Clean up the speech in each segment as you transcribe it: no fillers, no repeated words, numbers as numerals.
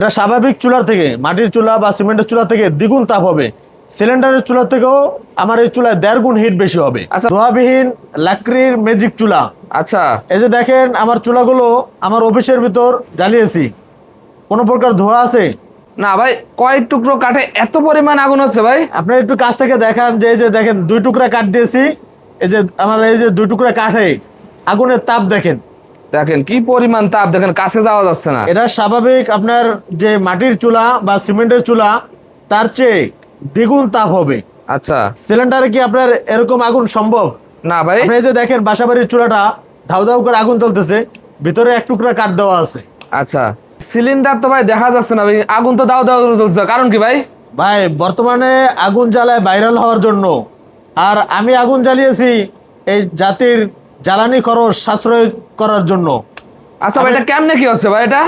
এটা স্বাভাবিক চুলার থেকে, মাটির চুলা বা সিমেন্টের চুলা থেকে দ্বিগুণ তাপ হবে। সিলিন্ডারের চুলা থেকেও আমার এই চুলায় 1.5 গুণ হিট বেশি হবে। আচ্ছা। ধোঁয়াবিহীন লাকড়ির ম্যাজিক চুলা। আচ্ছা, এই যে দেখেন আমার চুলাগুলো আমার অফিসের ভিতর জ্বালিয়েছি, কোনো প্রকার ধোঁয়া আছে? না ভাই, কয়েক টুকরো কাঠে এত পরিমাণ আগুন হচ্ছে ভাই? আপনি একটু কাছ থেকে দেখান যে এই যে দেখেন 2 টুকরা কাঠ দিয়েছি, এই যে আমার এই যে 2 টুকরা কাঠে আগুনের তাপ দেখেন। দেখেন কি পরিমাণ তাপ, দেখেন কাছে যাওয়া যাচ্ছে না। এটা স্বাভাবিক আপনার যে মাটির চুলা বা সিমেন্টের চুলা তার চেয়ে দ্বিগুণ তাপ হবে। আচ্ছা। সিলিন্ডারে কি আপনার এরকম আগুন সম্ভব? না ভাই। আপনি এই যে দেখেন বাসাবাড়ির চুলাটা ধাউ ধাউ করে আগুন চলতেছে, ভিতরে 1 টুকরা কাঠ দেওয়া আছে। আচ্ছা, সিলিন্ডার তো ভাই দেখা যাচ্ছে না ভাই, আগুন তো দাও দাও করে জ্বলছে, কারণ কি ভাই? ভাই বর্তমানে আগুন জ্বালায় ভাইরাল হওয়ার জন্য, আর আমি আগুন জ্বালিয়েছি এই জাতির জ্বালানি খরচ সাশ্রয় করার জন্য। আচ্ছা ভাই, এটা কেমনে কি হচ্ছে ভাই? এটা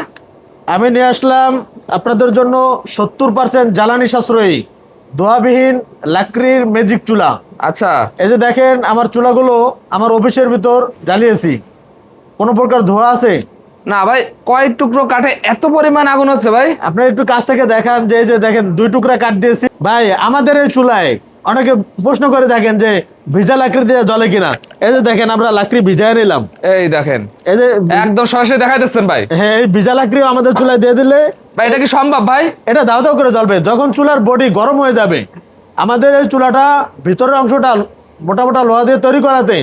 আমি নিয়ে আসলাম আপনাদের জন্য 70% জ্বালানি সাশ্রয়ী ধোঁয়াবিহীন লাকড়ির ম্যাজিক চুলা। আচ্ছা। এই যে দেখেন আমার চুলাগুলো আমার অফিসের ভিতর জ্বালিয়েছি, কোনো প্রকার ধোঁয়া আছে? না ভাই, কয়েক টুকরো কাঠে এত পরিমাণ আগুন হচ্ছে ভাই? আপনি একটু কাছ থেকে দেখান যে এই যে দেখেন 2 টুকরা কাঠ দিয়েছি। ভাই আমাদের এই চুলায় অনেকে প্রশ্ন করে থাকেন যে ভিজা লাকড়ি দিয়ে জ্বলে কিনা। এই যে দেখেন আমরা লাকড়ি ভিজায় নিলাম, এই দেখেন এই যে একদম সরাসরি দেখাই দিচ্ছেন ভাই। হ্যাঁ, এই ভিজা লাকড়িও আমাদের চুলায় দিয়ে দিলে ভাই এটা কি সম্ভব ভাই? এটা দাও দাও করে জ্বলবে। যখন চুলার বডি গরম হয়ে যাবে, আমাদের এই চুলাটা ভিতরের অংশটা মোটা মোটা লোহা দিয়ে তৈরি করাতে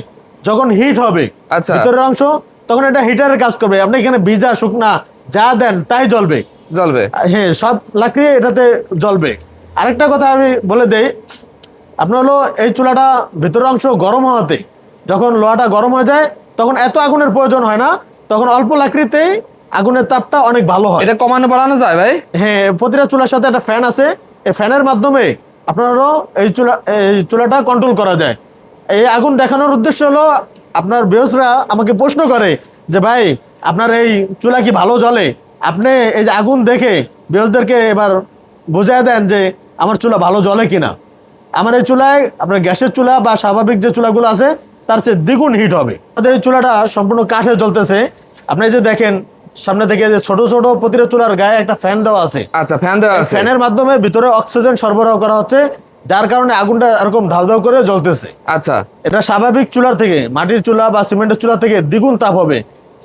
যখন হিট হবে আচ্ছা। ভিতরের অংশ, তখন এটা হিটারের কাজ করবে। আপনি এখানে ভিজা শুকনা যা দেন তাই জ্বলবে। জ্বলবে? হ্যাঁ, সব লাকড়ি এটাতে জ্বলবে। আরেকটা কথা আমি বলে দেই, আপনার হলো এই চুলাটা ভিতরের অংশ গরম হওয়াতে যখন লোহাটা গরম হয়ে যায় তখন এত আগুনের প্রয়োজন হয় না, তখন অল্প লাকড়িতেই আগুনের তাপটা অনেক ভালো হয়। এটা কমানো বাড়ানো যায় ভাই? হ্যাঁ, প্রতিটা চুলার সাথে একটা ফ্যান আছে, এই ফ্যানের মাধ্যমে আপনারও এই চুলাটা কন্ট্রোল করা যায়। এই আগুন দেখানোর উদ্দেশ্য হলো আপনার ভিউয়ার্সরা আমাকে প্রশ্ন করে যে ভাই আপনার এই চুলা কি ভালো জ্বলে? আপনি এই যে আগুন দেখে ভিউয়ার্সদেরকে এবার বোঝায় দেন যে আমার চুলা ভালো জ্বলে কিনা। আমার এই চুলায় আপনার গ্যাসের চুলা বা স্বাভাবিক যে চুলাগুলো আছে তার চেয়ে দ্বিগুণ হিট হবে। আমাদের এই চুলাটা সম্পূর্ণ কাঠে জ্বলতেছে। আপনি যে দেখেন সামনে থেকে যে ছোট ছোট প্রতিটা চুলার গায়ে একটা ফ্যান দেওয়া আছে। আচ্ছা, ফ্যান দেওয়া আছে। ফ্যানের মাধ্যমে ভিতরে অক্সিজেন সরবরাহ করা হচ্ছে, যার কারণে আগুনটা এরকম ধাউ ধাউ করে জ্বলতেছে। আচ্ছা। এটা স্বাভাবিক চুলার থেকে, মাটির চুলা বা সিমেন্টের চুলা থেকে দ্বিগুণ তাপ হবে।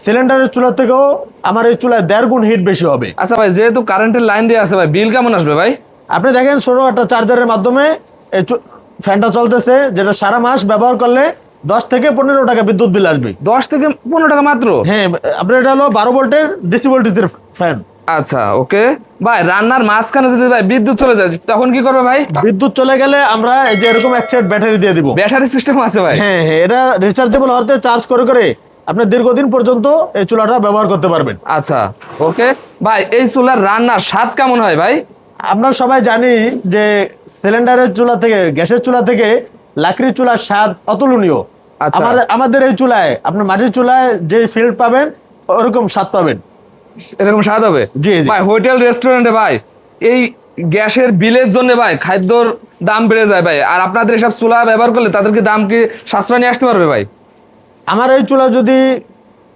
সিলিন্ডারের চুলা থেকেও আমার এই চুলায় 1.5 গুণ হিট বেশি হবে। আচ্ছা ভাই, যেহেতু কারেন্টের লাইন দিয়ে আছে ভাই, বিল কেমন আসবে ভাই? আপনি দেখেন ছোট একটা চার্জারের মাধ্যমে এই ফ্যানটা চলতেছে, যেটা সারা মাস ব্যবহার করলে 10 থেকে 15 টাকা বিদ্যুৎ বিল আসবে। 10 থেকে 15 টাকা মাত্র? হ্যাঁ, আপনার এটা হলো 12 ভোল্টের ডিসি ভোল্টেজের ফ্যান। আচ্ছা, ওকে ভাই। রান্নার মাঝখানে যদি ভাই বিদ্যুৎ চলে যায় তখন কি করবে ভাই? বিদ্যুৎ চলে গেলে আমরা এই যে এরকম এক সেট ব্যাটারি দিয়ে দিব। ব্যাটারি সিস্টেম আছে ভাই? হ্যাঁ হ্যাঁ, এটা রিচার্জেবল হতে চার্জ করে করে আপনি দীর্ঘদিন পর্যন্ত এই চুলাটা ব্যবহার করতে পারবেন। আচ্ছা, ওকে ভাই। এই চুলার রান্নার স্বাদ কেমন হয় ভাই? আমরা সবাই জানি যে সিলিন্ডারের চুলা থেকে, গ্যাসের চুলা থেকে লাকড়ির চুলার স্বাদ অতুলনীয়। আচ্ছা। আমাদের এই চুলায় আপনার মাটির চুলায় যে ফিল্ড পাবেন ওরকম স্বাদ পাবেন। এরকম স্বাদ হবে? জি জি ভাই হোটেল রেস্টুরেন্টে ভাই এই গ্যাসের বিলের জন্য ভাই খাদ্যর দাম বেড়ে যায় ভাই, আর আপনাদের এসব চুলা ব্যবহার করলে তাদেরকে দাম কি সাশ্রয় নিয়ে আসতে পারবে ভাই? আমার এই চুলা যদি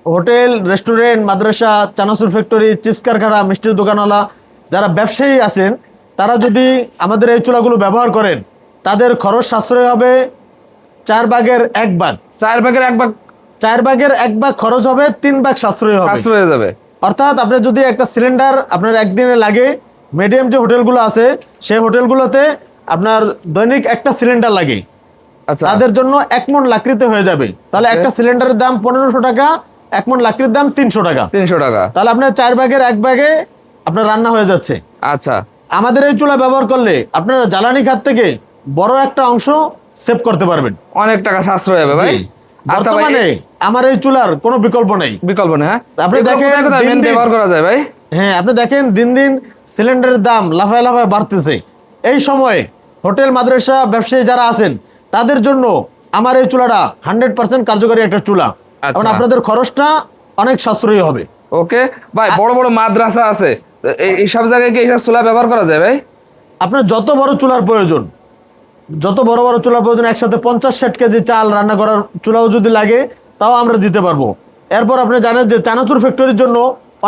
হোটেল রেস্টুরেন্ট, মাদ্রাসা, চানাচুর ফ্যাক্টরি, চিপস কারখানা, মিষ্টির দোকানওয়ালা যারা ব্যবসায়ী আছেন তারা যদি আমাদের এই চুলাগুলো ব্যবহার করেন তাদের খরচ সাশ্রয় হবে 4 ভাগের 1 ভাগ। 4 ভাগের 1 ভাগ? 4 ভাগের 1 ভাগ খরচ হবে, 3 ভাগ সাশ্রয় হবে। সাশ্রয় হয়ে যাবে। অর্থাৎ আপনি যদি একটা সিলিন্ডার আপনার একদিনে লাগে, মিডিয়াম যে হোটেলগুলো আছে সেই হোটেলগুলোতে আপনার দৈনিক একটা সিলিন্ডার লাগে, আচ্ছা। তাদের জন্য 1 মণ লাকড়িতে হয়ে যাবে। তাহলে একটা সিলিন্ডারের দাম 1500 টাকা, 1 মণ লাকড়ির দাম 300 টাকা। 300 টাকা। তাহলে আপনার 4 ভাগের 1 ভাগে আপনার রান্না হয়ে যাচ্ছে। আচ্ছা। আমাদের এই চুলা ব্যবহার করলে আপনারা জ্বালানি খাত থেকে বড় একটা অংশ সেভ করতে পারবেন। অনেক টাকা সাশ্রয় হবে ভাই। জি। আচ্ছা ভাই, বর্তমানে আমার এই চুলার কোনো বিকল্প নেই। বিকল্প নেই? হ্যাঁ, আপনি দেখেন দিন দিন ব্যবহার করা যায় ভাই। হ্যাঁ, আপনি দেখেন দিন দিন সিলিন্ডারের দাম লাফায় লাফায় বাড়তেছে। এই সময়ে হোটেল, মাদ্রাসা, ব্যবসায়ী যারা আছেন তাদের জন্য আমার এই চুলাটা 100% কার্যকরী একটা চুলা। কারণ আপনাদের খরচটা অনেক সাশ্রয়ী হবে। ওকে ভাই, বড় বড় মাদ্রাসা আছে, এই সব জায়গায় কি এইসব চুলা ব্যবহার করা যায় ভাই? আপনার যত বড় চুলার প্রয়োজন, যত বড় বড় চুলার প্রয়োজন, একসাথে 50-60 কেজি চাল রান্না করার চুলাও যদি লাগে তাও আমরা দিতে পারবো। এরপর আপনি জানেন যে চানাচুর ফ্যাক্টরির জন্য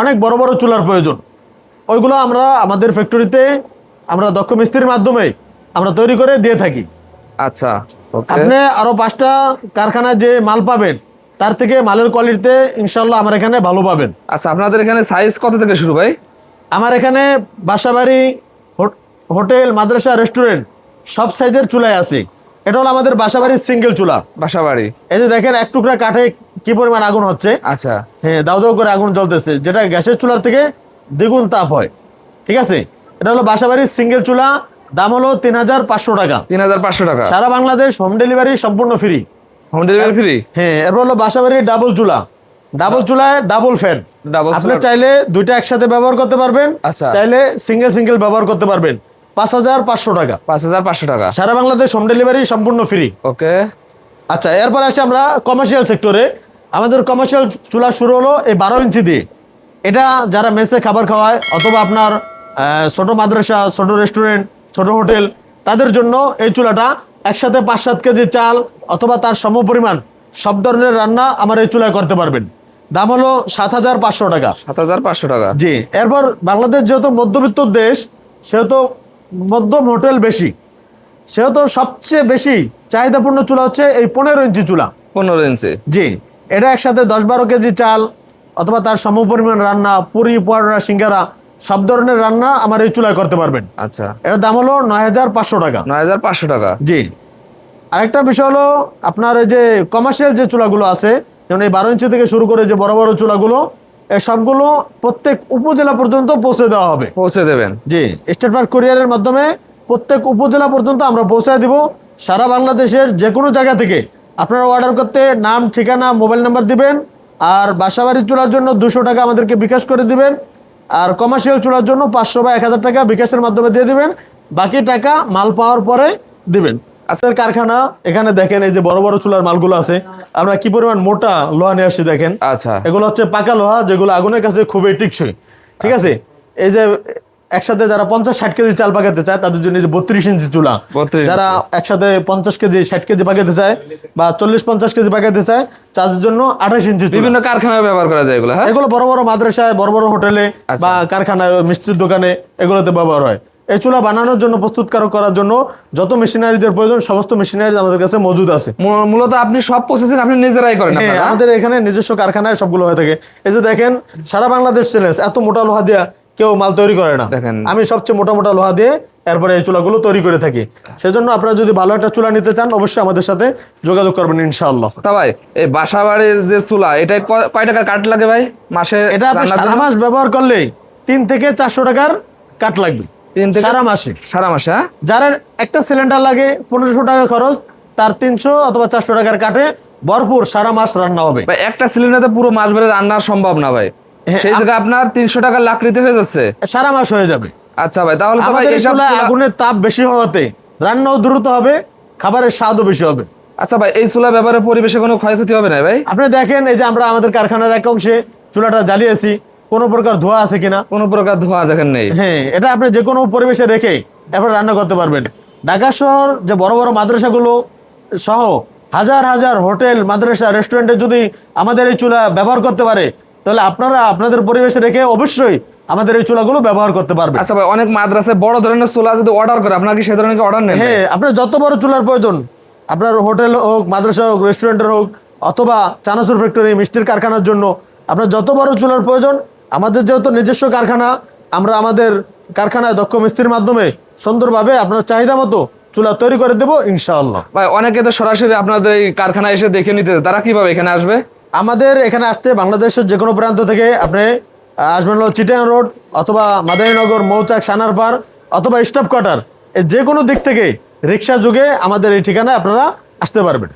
অনেক বড় বড় চুলার প্রয়োজন, ওইগুলো আমরা আমাদের ফ্যাক্টরিতে আমরা দক্ষ মিস্ত্রির মাধ্যমে আমরা তৈরি করে দিয়ে থাকি। আচ্ছা, ওকে। আপনি আরো 5টা কারখানায় যে মাল পাবেন তার থেকে মালের কোয়ালিটিতে ইনশাল্লাহ আমার এখানে ভালো পাবেন। আচ্ছা, আপনাদের এখানে সাইজ কত থেকে শুরু ভাই? আমার এখানে বাসাবাড়ি, হোটেল, মাদ্রাসা, রেস্টুরেন্ট সব সাইজের চুলাই আছে। এটা হলো আমাদের বাসাবাড়ির সিঙ্গেল চুলা। বাসাবাড়ি, এই যে দেখেন এক টুকরা কাঠে কি পরিমাণ আগুন হচ্ছে। আচ্ছা। হ্যাঁ, দাউ দাউ করে আগুন জ্বলতেছে, যেটা গ্যাসের চুলার থেকে দ্বিগুণ তাপ হয়। ঠিক আছে, এটা হলো বাসাবাড়ির সিঙ্গেল চুলা। দাম হলো 3500 টাকা। 3500 টাকা। সারা বাংলাদেশ হোম ডেলিভারি সম্পূর্ণ ফ্রি। Home delivery free? হ্যাঁ। এরপর হলো বাসাবাড়ির ডাবল চুলা। ডাবল চুলায় ডাবল ফ্যান। আপনি চাইলে দুইটা একসাথে ব্যবহার করতে পারবেন, আচ্ছা। চাইলে সিঙ্গেল ব্যবহার করতে পারবেন। 5500 টাকা। 5500 টাকা। সারা বাংলাদেশ হোম ডেলিভারি সম্পূর্ণ ফ্রি। ওকে। আচ্ছা, এরপর আসি আমরা কমার্শিয়াল সেক্টরে। আমাদের কমার্শিয়াল চুলা শুরু হলো এই 12 ইঞ্চি দিয়ে। এটা যারা মেসে খাবার খাওয়ায় অথবা আপনার ছোট মাদ্রাসা, ছোট রেস্টুরেন্ট, ছোট হোটেল, তাদের জন্য এই চুলাটা একসাথে 5-7 কেজি চাল অথবা তার সমপরিমাণ সব ধরনের রান্না আমার এই চুলায় করতে পারবেন। দাম হলো 7500 টাকা। 7500 টাকা। জি। এরপর বাংলাদেশ যেহেতু মধ্যবিত্ত দেশ, সেহেতু মধ্যম হোটেল বেশি, সেহেতু সবচেয়ে বেশি চাহিদাপূর্ণ চুলা হচ্ছে এই 15 ইঞ্চি চুলা। 15 ইঞ্চি? জি। এটা একসাথে 10-12 কেজি চাল অথবা তার সমপরিমাণ রান্না, পুরি, পরোটা, সিঙ্গারা সব ধরনের রান্না আমার এই চুলায় করতে পারবেন। আচ্ছা। এর দাম হলো 9500 টাকা। 9500 টাকা। জি। আরেকটা বিষয় হলো আপনার এই যে কমার্শিয়াল যে চুলাগুলো আছে, যেমন এই 12 ইঞ্চি থেকে শুরু করে যে বড় বড় চুলাগুলো, এই সবগুলো প্রত্যেক উপজেলা পর্যন্ত পৌঁছে দেওয়া হবে। পৌঁছে দেবেন? জি। স্টেট ফার্স্ট কুরিয়ারের মাধ্যমে প্রত্যেক উপজেলা পর্যন্ত আমরা পৌঁছায় দিব। সারা বাংলাদেশের যে কোনো জায়গা থেকে আপনারা অর্ডার করতে নাম, ঠিকানা, মোবাইল নাম্বার দিবেন। আর বাসাবাড়ির চুলার জন্য 200 টাকা আমাদেরকে বিকাশ করে দিবেন। আর কমার্শিয়াল চুলার জন্য 500 বা 1000 টাকা বিকাশের মাধ্যমে দিয়ে দিবেন। বাকি টাকা মাল পাওয়ার পরে দিবেন। আজকের কারখানা এখানে দেখেন এই যে বড় বড় চুলার মালগুলো আছে, আমরা কি পরিমাণ মোটা লোহা নিয়ে আসছি দেখেন। আচ্ছা। এগুলো হচ্ছে পাকা লোহা, যেগুলো আগুনের কাছে খুবই টিকসই। ঠিক আছে। এই যে একসাথে যারা 50-60 কেজি চাল পাকাতে চায় তাদের জন্য 32 ইঞ্চি চুলা। যারা একসাথে 50 কেজি 60 কেজি পাকাতে চায় বা 40-50 কেজি পাকাতে চায় তাদের জন্য 28 ইঞ্চি চুলা। বিভিন্ন কারখানায় ব্যবহার করা যায় এগুলো। হ্যাঁ, এগুলো বড় বড় মাদ্রাসায়, বড় বড় হোটেলে বা কারখানায়, মিষ্টির দোকানে এগুলোতে ব্যবহার হয়। এই চুলা বানানোর জন্য, প্রস্তুতকারক করার জন্য যত মেশিনারিজের প্রয়োজন সমস্ত মেশিনারিজ আমাদের কাছে মজুদ আছে। মূলত আপনি সব প্রসেসিং আপনি নিজেরাই করেন? হ্যাঁ, আমাদের এখানে নিজস্ব কারখানায় সবগুলো হয়ে থাকে। এই যে দেখেন সারা বাংলাদেশ চ্যালেঞ্জ, এত মোটা লোহা দিয়ে কেউ মাল তৈরি করে না। আমি সবচেয়ে মোটা মোটা লোহা দিয়ে এরপরে এই চুলাগুলো তৈরি করে থাকি। সেজন্য আপনারা যদি ভালো একটা চুলা নিতে চান অবশ্যই আমাদের সাথে যোগাযোগ করবেন ইনশাআল্লাহ। তা ভাই, এই বাসাবাড়ির যে চুলা, এটা কয় টাকার কাঠ লাগে ভাই মাসে? এটা আপনি সারা মাস ব্যবহার করলে 3 থেকে 400 টাকার কাঠ লাগবে সারা মাসে। সারা মাসে? হ্যাঁ। যারা একটা সিলিন্ডার লাগে 1500 টাকা খরচ, তার 300 অথবা 400 টাকার কাঠে ভরপুর সারা মাস রান্না হবে। ভাই একটা সিলিন্ডারে পুরো মাস ভরে রান্না সম্ভব না ভাই। সেই জায়গায় আপনার 300 টাকার লাকড়িতে হয়ে যাচ্ছে, সারা মাস হয়ে যাবে। আচ্ছা ভাই, তাহলে তো ভাই আমাদের এইসব চুলায় আগুনের তাপ বেশি হওয়াতে রান্নাও দ্রুত হবে, খাবারের স্বাদও বেশি হবে। আচ্ছা ভাই, এই চুলা ব্যবহারে পরিবেশে কোনো ক্ষয়ক্ষতি হবে না ভাই? আপনি দেখেন এই যে আমরা আমাদের কারখানার এক অংশে চুলাটা জ্বালিয়েছি, কোনো প্রকার ধোঁয়া আছে কিনা? কোনো প্রকার ধোঁয়া দেখেন নেই। হ্যাঁ, এটা আপনি যে কোনো পরিবেশে রেখে এরপর রান্না করতে পারবেন। ঢাকা শহর যে বড় বড় মাদ্রাসাগুলো সহ হাজার হাজার হোটেল, মাদ্রাসা, রেস্টুরেন্টে যদি আমাদের এই চুলা ব্যবহার করতে পারে, তাহলে আপনারা আপনাদের পরিবেশে রেখে অবশ্যই আমাদের এই চুলাগুলো ব্যবহার করতে পারবেন। আচ্ছা ভাই, অনেক মাদ্রাসায় বড় ধরনের চুলা যদি অর্ডার করে, আপনার কি সেই ধরনের অর্ডার নেন? হ্যাঁ, আপনার যত বড় চুলার প্রয়োজন, আপনার হোটেল হোক, মাদ্রাসা হোক, রেস্টুরেন্টের হোক, অথবা চানাচুর ফ্যাক্টরি, মিষ্টির কারখানার জন্য আপনার যত বড় চুলার প্রয়োজন, আমাদের যেহেতু নিজস্ব কারখানা, আমরা আমাদের কারখানায় দক্ষ মিস্ত্রির মাধ্যমে সুন্দরভাবে আপনার চাহিদা মতো চুলা তৈরি করে দেবো ইনশাআল্লাহ। ভাই অনেকে তো সরাসরি আপনাদের এই কারখানায় এসে দেখে নিতে, তারা কিভাবে এখানে আসবে? আমাদের এখানে আসতে বাংলাদেশের যে কোনো প্রান্ত থেকে আপনি আসবেন হলো চিটাগাং রোড অথবা মাদারীনগর, মৌচাক, সানারপাড় অথবা স্টাফ কোয়ার্টার, যে কোনো দিক থেকে রিক্সা যোগে আমাদের এই ঠিকানায় আপনারা আসতে পারবেন।